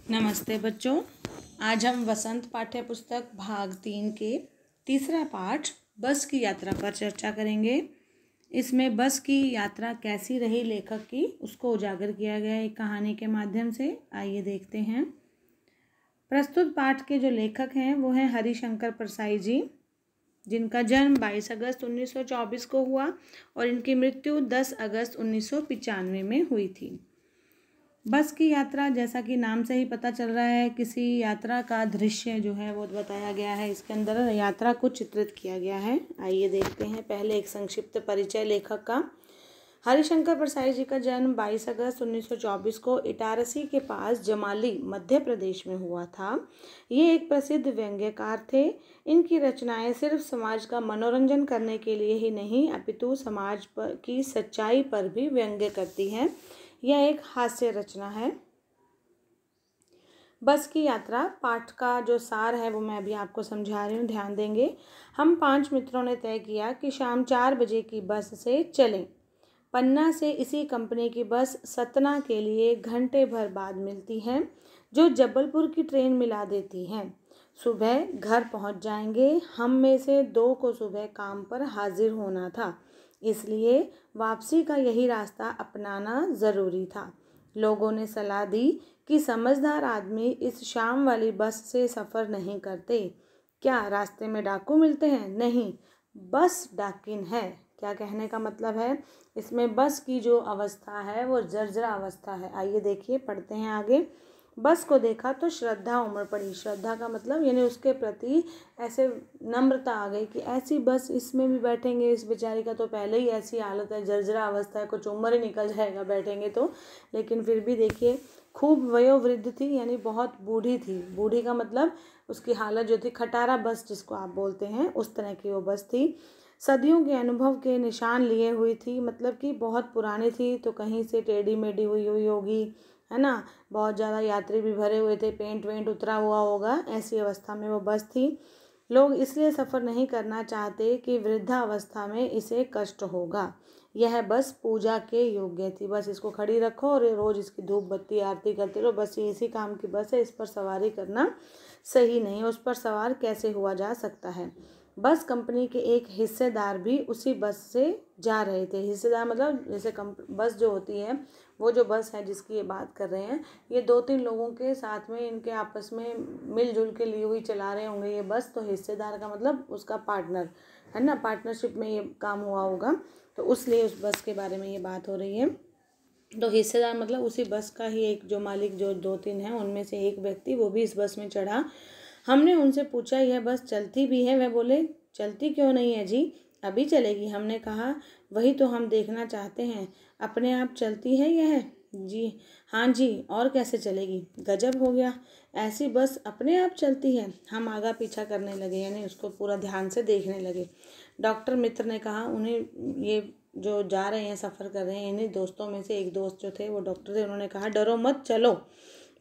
नमस्ते बच्चों। आज हम वसंत पाठ्य पुस्तक भाग 3 के तीसरा पाठ बस की यात्रा पर चर्चा करेंगे। इसमें बस की यात्रा कैसी रही लेखक की उसको उजागर किया गया एक कहानी के माध्यम से। आइए देखते हैं। प्रस्तुत पाठ के जो लेखक हैं वो हैं हरिशंकर परसाई जी, जिनका जन्म 22 अगस्त 1924 को हुआ और इनकी मृत्यु 10 अगस्त 1995 में हुई थी। बस की यात्रा, जैसा कि नाम से ही पता चल रहा है, किसी यात्रा का दृश्य जो है वो बताया गया है। इसके अंदर यात्रा को चित्रित किया गया है। आइए देखते हैं। पहले एक संक्षिप्त परिचय लेखक का। हरिशंकर परसाई जी का जन्म 22 अगस्त 1924 को इटारसी के पास जमाली मध्य प्रदेश में हुआ था। ये एक प्रसिद्ध व्यंग्यकार थे। इनकी रचनाएं सिर्फ समाज का मनोरंजन करने के लिए ही नहीं अपितु समाज की सच्चाई पर भी व्यंग्य करती हैं। यह एक हास्य रचना है। बस की यात्रा पाठ का जो सार है वो मैं अभी आपको समझा रही हूँ, ध्यान देंगे। हम 5 मित्रों ने तय किया कि शाम 4 बजे की बस से चलें। पन्ना से इसी कंपनी की बस सतना के लिए घंटे भर बाद मिलती है, जो जबलपुर की ट्रेन मिला देती है। सुबह घर पहुंच जाएंगे। हम में से 2 को सुबह काम पर हाजिर होना था, इसलिए वापसी का यही रास्ता अपनाना ज़रूरी था। लोगों ने सलाह दी कि समझदार आदमी इस शाम वाली बस से सफ़र नहीं करते। क्या रास्ते में डाकू मिलते हैं? नहीं, बस डाकिन है। क्या कहने का मतलब है? इसमें बस की जो अवस्था है वो जर्जरा अवस्था है। आइए देखिए, पढ़ते हैं आगे। बस को देखा तो श्रद्धा उमड़ पड़ी। श्रद्धा का मतलब यानी उसके प्रति ऐसे नम्रता आ गई कि ऐसी बस, इसमें भी बैठेंगे? इस बेचारी का तो पहले ही ऐसी हालत है, जर्जरा अवस्था है, कुछ उम्र ही निकल जाएगा बैठेंगे तो। लेकिन फिर भी देखिए, खूब वयोवृद्ध थी, यानी बहुत बूढ़ी थी। बूढ़ी का मतलब उसकी हालत जो थी, खटारा बस जिसको आप बोलते हैं, उस तरह की वो बस थी। सदियों के अनुभव के निशान लिए हुई थी, मतलब कि बहुत पुरानी थी, तो कहीं से टेढ़ी मेढ़ी हुई हुई होगी, है ना। बहुत ज़्यादा यात्री भी भरे हुए थे, पेंट वेंट उतरा हुआ होगा, ऐसी अवस्था में वो बस थी। लोग इसलिए सफ़र नहीं करना चाहते कि वृद्धावस्था में इसे कष्ट होगा। यह बस पूजा के योग्य थी। बस इसको खड़ी रखो और रोज़ इसकी धूप बत्ती आरती करते रहो। बस ये इसी काम की बस है, इस पर सवारी करना सही नहीं है। उस पर सवार कैसे हुआ जा सकता है? बस कंपनी के एक हिस्सेदार भी उसी बस से जा रहे थे। हिस्सेदार मतलब जैसे बस जो होती है, वो जो बस है जिसकी ये बात कर रहे हैं, ये 2-3 लोगों के साथ में इनके आपस में मिलजुल के लिए हुई चला रहे होंगे ये बस। तो हिस्सेदार का मतलब उसका पार्टनर, है ना, पार्टनरशिप में ये काम हुआ होगा, तो उसलिए उस बस के बारे में ये बात हो रही है। तो हिस्सेदार मतलब उसी बस का ही एक जो मालिक, जो 2-3 हैं उनमें से एक व्यक्ति, वो भी इस बस में चढ़ा। हमने उनसे पूछा, यह बस चलती भी है? वह बोले, चलती क्यों नहीं है जी, अभी चलेगी। हमने कहा, वही तो हम देखना चाहते हैं, अपने आप चलती है यह? जी हाँ जी, और कैसे चलेगी? गजब हो गया, ऐसी बस अपने आप चलती है। हम आगा पीछा करने लगे, यानी उसको पूरा ध्यान से देखने लगे। डॉक्टर मित्र ने कहा, उन्हें ये जो जा रहे हैं, सफ़र कर रहे हैं, इन्हीं दोस्तों में से एक दोस्त जो थे वो डॉक्टर थे, उन्होंने कहा, डरो मत, चलो,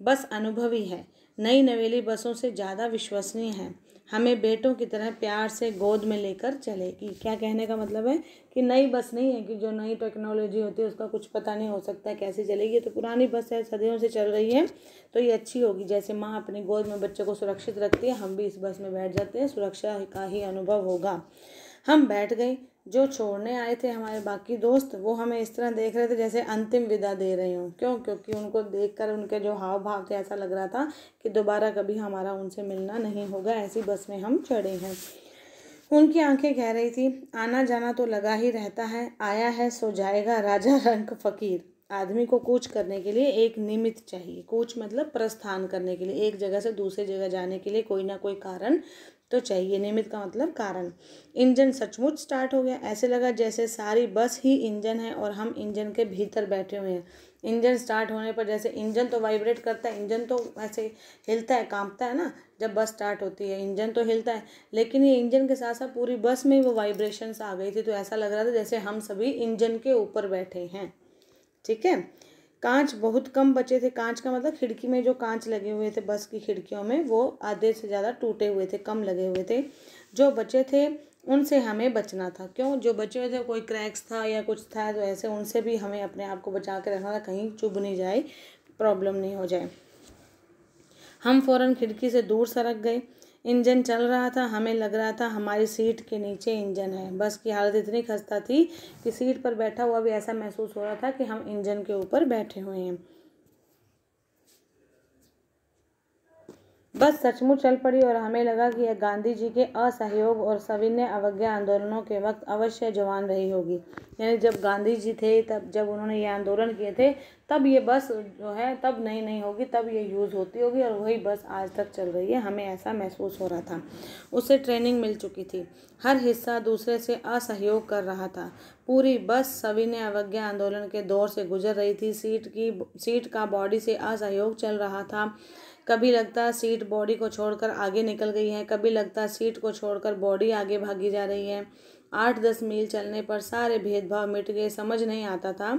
बस अनुभवी है, नई नवेली बसों से ज़्यादा विश्वसनीय है, हमें बेटों की तरह प्यार से गोद में लेकर चलेगी। क्या कहने का मतलब है कि नई बस नहीं है, कि जो नई टेक्नोलॉजी होती है उसका कुछ पता नहीं हो सकता है कैसे चलेगी। तो पुरानी बस है, सदियों से चल रही है, तो ये अच्छी होगी। जैसे माँ अपनी गोद में बच्चे को सुरक्षित रखती है, हम भी इस बस में बैठ जाते हैं, सुरक्षा का ही अनुभव होगा। हम बैठ गए। जो छोड़ने आए थे हमारे बाकी दोस्त, वो हमें इस तरह देख रहे थे जैसे अंतिम विदा दे रहे हों। क्यों? क्योंकि उनको देखकर उनके जो हाव भाव थे, ऐसा लग रहा था कि दोबारा कभी हमारा उनसे मिलना नहीं होगा। ऐसी बस में हम चढ़े हैं। उनकी आंखें कह रही थी, आना जाना तो लगा ही रहता है, आया है सो जाएगा, राजा रंक फकीर। आदमी को कूच करने के लिए एक निमित्त चाहिए। कूच मतलब प्रस्थान करने के लिए, एक जगह से दूसरी जगह जाने के लिए कोई ना कोई कारण तो चाहिए। निमित्त का मतलब कारण। इंजन सचमुच स्टार्ट हो गया। ऐसे लगा जैसे सारी बस ही इंजन है और हम इंजन के भीतर बैठे हुए हैं। इंजन स्टार्ट होने पर, जैसे इंजन तो वाइब्रेट करता है, इंजन तो ऐसे हिलता है, कांपता है ना, जब बस स्टार्ट होती है इंजन तो हिलता है, लेकिन ये इंजन के साथ साथ पूरी बस में वो वाइब्रेशंस आ गई थी। तो ऐसा लग रहा था जैसे हम सभी इंजन के ऊपर बैठे हैं। ठीक है। कांच बहुत कम बचे थे। कांच का मतलब खिड़की में जो कांच लगे हुए थे बस की खिड़कियों में, वो आधे से ज़्यादा टूटे हुए थे, कम लगे हुए थे। जो बचे थे उनसे हमें बचना था। क्यों? जो बचे हुए थे कोई क्रैक्स था या कुछ था, तो ऐसे उनसे भी हमें अपने आप को बचा के रखना था, कहीं चुभ नहीं जाए, प्रॉब्लम नहीं हो जाए। हम फ़ौरन खिड़की से दूर सरक गए। इंजन चल रहा था, हमें लग रहा था हमारी सीट के नीचे इंजन है। बस की हालत इतनी खस्ता थी कि सीट पर बैठा हुआ भी ऐसा महसूस हो रहा था कि हम इंजन के ऊपर बैठे हुए हैं। बस सचमुच चल पड़ी और हमें लगा कि यह गांधी जी के असहयोग और सविनय अवज्ञा आंदोलनों के वक्त अवश्य जवान रही होगी। यानी जब गांधी जी थे, तब जब उन्होंने ये आंदोलन किए थे, तब ये बस जो है तब नहीं होगी, तब ये यूज़ होती होगी और वही बस आज तक चल रही है। हमें ऐसा महसूस हो रहा था। उसे ट्रेनिंग मिल चुकी थी, हर हिस्सा दूसरे से असहयोग कर रहा था। पूरी बस सविनय अवज्ञा आंदोलन के दौर से गुजर रही थी। सीट का बॉडी से असहयोग चल रहा था। कभी लगता सीट बॉडी को छोड़कर आगे निकल गई है, कभी लगता सीट को छोड़कर बॉडी आगे भागी जा रही है। 8-10 मील चलने पर सारे भेदभाव मिट गए। समझ नहीं आता था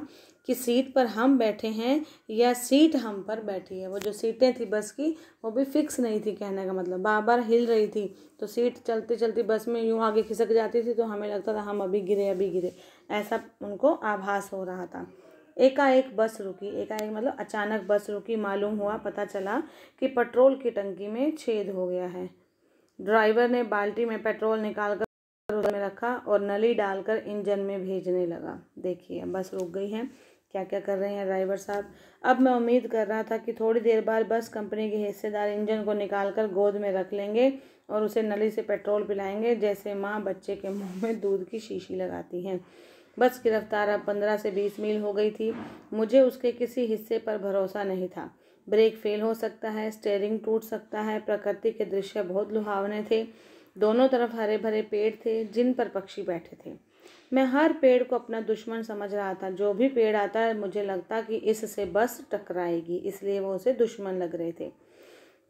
कि सीट पर हम बैठे हैं या सीट हम पर बैठी है। वो जो सीटें थी बस की, वो भी फिक्स नहीं थी, कहने का मतलब बार बार हिल रही थी। तो सीट चलती चलती बस में यूँ आगे खिसक जाती थी, तो हमें लगता था हम अभी गिरे, ऐसा उनको आभास हो रहा था। एकाएक बस रुकी। एकाएक मतलब अचानक बस रुकी। मालूम हुआ, पता चला कि पेट्रोल की टंकी में छेद हो गया है। ड्राइवर ने बाल्टी में पेट्रोल निकालकर उसमें रखा और नली डालकर इंजन में भेजने लगा। देखिए बस रुक गई है, क्या क्या कर रहे हैं ड्राइवर साहब। अब मैं उम्मीद कर रहा था कि थोड़ी देर बाद बस कंपनी के हिस्सेदार इंजन को निकालकर गोद में रख लेंगे और उसे नली से पेट्रोल पिलाएंगे, जैसे माँ बच्चे के मुँह में दूध की शीशी लगाती है। बस की रफ्तार अब 15 से 20 मील हो गई थी। मुझे उसके किसी हिस्से पर भरोसा नहीं था। ब्रेक फेल हो सकता है, स्टीयरिंग टूट सकता है। प्रकृति के दृश्य बहुत लुभावने थे। दोनों तरफ हरे भरे पेड़ थे जिन पर पक्षी बैठे थे। मैं हर पेड़ को अपना दुश्मन समझ रहा था। जो भी पेड़ आता है मुझे लगता कि इससे बस टकराएगी, इसलिए वो उसे दुश्मन लग रहे थे।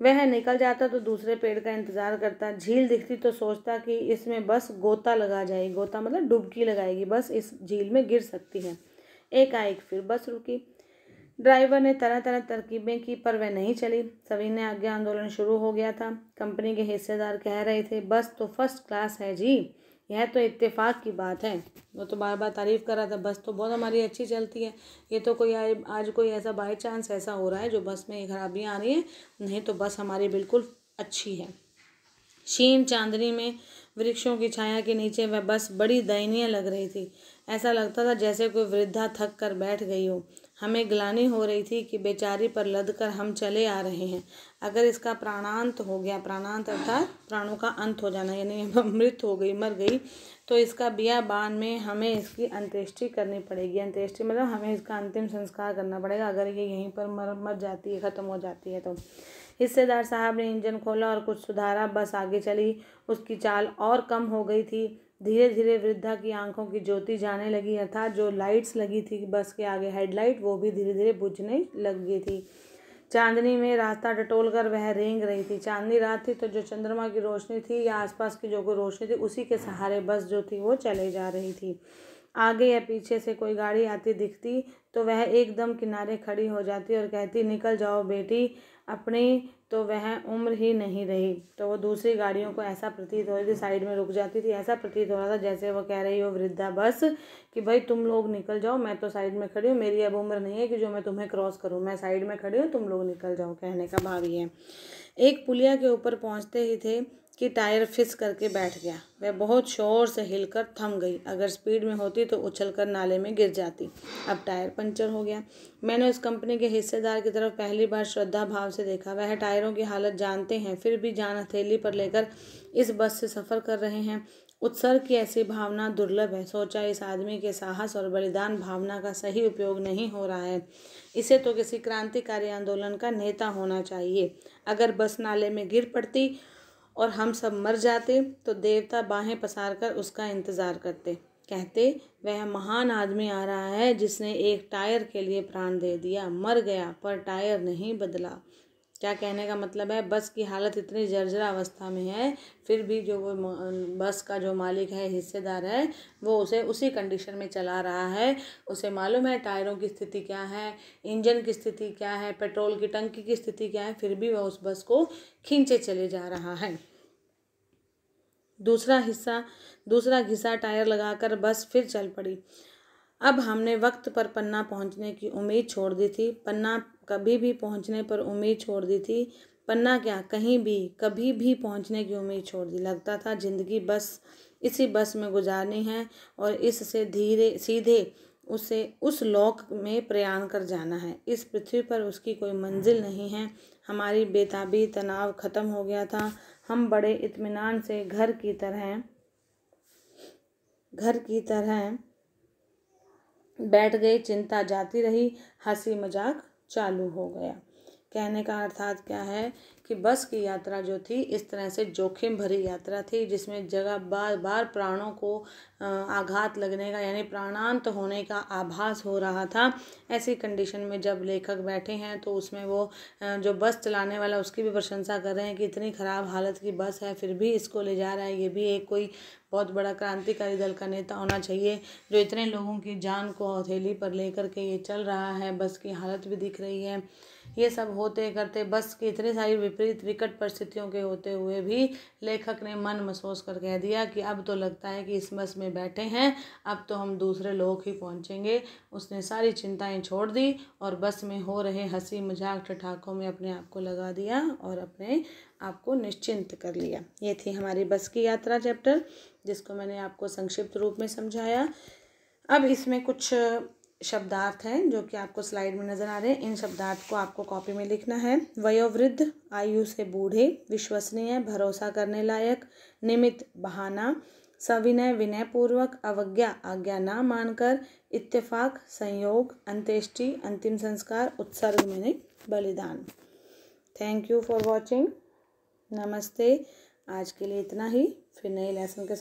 वह निकल जाता तो दूसरे पेड़ का इंतजार करता। झील दिखती तो सोचता कि इसमें बस गोता लगा जाएगी। गोता मतलब डुबकी लगाएगी, बस इस झील में गिर सकती है। एकाएक फिर बस रुकी। ड्राइवर ने तरह तरह तरकीबें की पर वह नहीं चली। सविनय आज्ञा आंदोलन शुरू हो गया था। कंपनी के हिस्सेदार कह रहे थे, बस तो फर्स्ट क्लास है जी, यह तो इत्तेफाक की बात है। वो तो बार बार तारीफ कर रहा था, बस तो बहुत हमारी अच्छी चलती है। ये तो कोई आज कोई ऐसा बाई चांस ऐसा हो रहा है जो बस में खराबियाँ आ रही हैं, नहीं तो बस हमारी बिल्कुल अच्छी है। क्षीण चांदनी में वृक्षों की छाया के नीचे वह बस बड़ी दयनीय लग रही थी। ऐसा लगता था जैसे कोई वृद्धा थक कर बैठ गई हो। हमें ग्लानि हो रही थी कि बेचारी पर लदकर हम चले आ रहे हैं। अगर इसका प्राणांत हो गया, प्राणांत अर्थात प्राणों का अंत हो जाना, यानी मृत हो गई, मर गई, तो इसका बियाबान में हमें इसकी अंत्येष्टि करनी पड़ेगी। अंत्येष्टि मतलब हमें इसका अंतिम संस्कार करना पड़ेगा अगर ये यहीं पर मर जाती है, ख़त्म हो जाती है तो। हिस्सेदार साहब ने इंजन खोला और कुछ सुधारा। बस आगे चली। उसकी चाल और कम हो गई थी। धीरे धीरे वृद्धा की आंखों की ज्योति जाने लगी, अर्थात जो लाइट्स लगी थी बस के आगे, हेडलाइट, वो भी धीरे धीरे बुझने लग गई थी। चांदनी में रास्ता टटोल कर वह रेंग रही थी। चांदनी रात थी तो जो चंद्रमा की रोशनी थी या आसपास की जो कोई रोशनी थी, उसी के सहारे बस जो थी वो चले जा रही थी। आगे या पीछे से कोई गाड़ी आती दिखती तो वह एकदम किनारे खड़ी हो जाती और कहती, निकल जाओ बेटी, अपनी तो वह उम्र ही नहीं रही। तो वो दूसरी गाड़ियों को ऐसा प्रतीत हो रही थी, साइड में रुक जाती थी। ऐसा प्रतीत हो रहा था जैसे वो कह रही हो वृद्धा बस कि भाई तुम लोग निकल जाओ, मैं तो साइड में खड़ी हूँ, मेरी अब उम्र नहीं है कि जो मैं तुम्हें क्रॉस करूँ, मैं साइड में खड़ी हूँ, तुम लोग निकल जाओ, कहने का भाव ये है। एक पुलिया के ऊपर पहुँचते ही थे कि टायर फिस करके बैठ गया। वह बहुत शोर से हिलकर थम गई। अगर स्पीड में होती तो उछलकर नाले में गिर जाती। अब टायर पंचर हो गया। मैंने उस कंपनी के हिस्सेदार की तरफ पहली बार श्रद्धा भाव से देखा। वह टायरों की हालत जानते हैं, फिर भी जान हथेली पर लेकर इस बस से सफ़र कर रहे हैं। उत्सर्ग की ऐसी भावना दुर्लभ है। सोचा, इस आदमी के साहस और बलिदान भावना का सही उपयोग नहीं हो रहा है। इसे तो किसी क्रांतिकारी आंदोलन का नेता होना चाहिए। अगर बस नाले में गिर पड़ती और हम सब मर जाते तो देवता बाहें पसार कर उसका इंतज़ार करते, कहते वह महान आदमी आ रहा है जिसने एक टायर के लिए प्राण दे दिया, मर गया पर टायर नहीं बदला। क्या कहने का मतलब है, बस की हालत इतनी जर्जरा अवस्था में है, फिर भी जो वो बस का जो मालिक है, हिस्सेदार है, वो उसे उसी कंडीशन में चला रहा है। उसे मालूम है टायरों की स्थिति क्या है, इंजन की स्थिति क्या है, पेट्रोल की टंकी की स्थिति क्या है, फिर भी वह उस बस को खींचे चले जा रहा है। दूसरा घिसा टायर लगाकर बस फिर चल पड़ी। अब हमने वक्त पर पन्ना पहुंचने की उम्मीद छोड़ दी थी। पन्ना कभी भी पहुंचने पर उम्मीद छोड़ दी थी। पन्ना क्या, कहीं भी कभी भी पहुंचने की उम्मीद छोड़ दी। लगता था जिंदगी बस इसी बस में गुजारनी है और इससे धीरे सीधे उसे उस लोक में प्रयाण कर जाना है। इस पृथ्वी पर उसकी कोई मंजिल नहीं है। हमारी बेताबी, तनाव खत्म हो गया था। हम बड़े इत्मीनान से घर की तरह बैठ गए। चिंता जाती रही, हंसी मजाक चालू हो गया। कहने का अर्थात क्या है कि बस की यात्रा जो थी इस तरह से जोखिम भरी यात्रा थी, जिसमें जगह बार बार प्राणों को आघात लगने का यानी प्राणांत होने का आभास हो रहा था। ऐसी कंडीशन में जब लेखक बैठे हैं तो उसमें वो जो बस चलाने वाला उसकी भी प्रशंसा कर रहे हैं कि इतनी ख़राब हालत की बस है फिर भी इसको ले जा रहा है। ये भी एक कोई बहुत बड़ा क्रांतिकारी दल का नेता होना चाहिए जो इतने लोगों की जान को हथेली पर लेकर के ये चल रहा है। बस की हालत भी दिख रही है। ये सब होते करते बस की इतनी सारी विपरीत विकट परिस्थितियों के होते हुए भी लेखक ने मन महसूस कर कह दिया कि अब तो लगता है कि इस बस में बैठे हैं, अब तो हम दूसरे लोग ही पहुंचेंगे। उसने सारी चिंताएं छोड़ दी और बस में हो रहे हंसी मजाक ठठाकों में अपने आप को लगा दिया और अपने आप को निश्चिंत कर लिया। ये थी हमारी बस की यात्रा चैप्टर, जिसको मैंने आपको संक्षिप्त रूप में समझाया। अब इसमें कुछ शब्दार्थ हैं जो कि आपको स्लाइड में नज़र आ रहे हैं। इन शब्दार्थ को आपको कॉपी में लिखना है। वयोवृद्ध, आयु से बूढ़े, विश्वसनीय, भरोसा करने लायक, निमित्त, बहाना, सविनय, विनयपूर्वक, अवज्ञा, आज्ञा ना मानकर, इत्तेफाक, संयोग, अंत्येष्टि, अंतिम संस्कार, उत्सर्ग मैंने बलिदान। Thank you for watching. नमस्ते। आज के लिए इतना ही, फिर नए लेसन के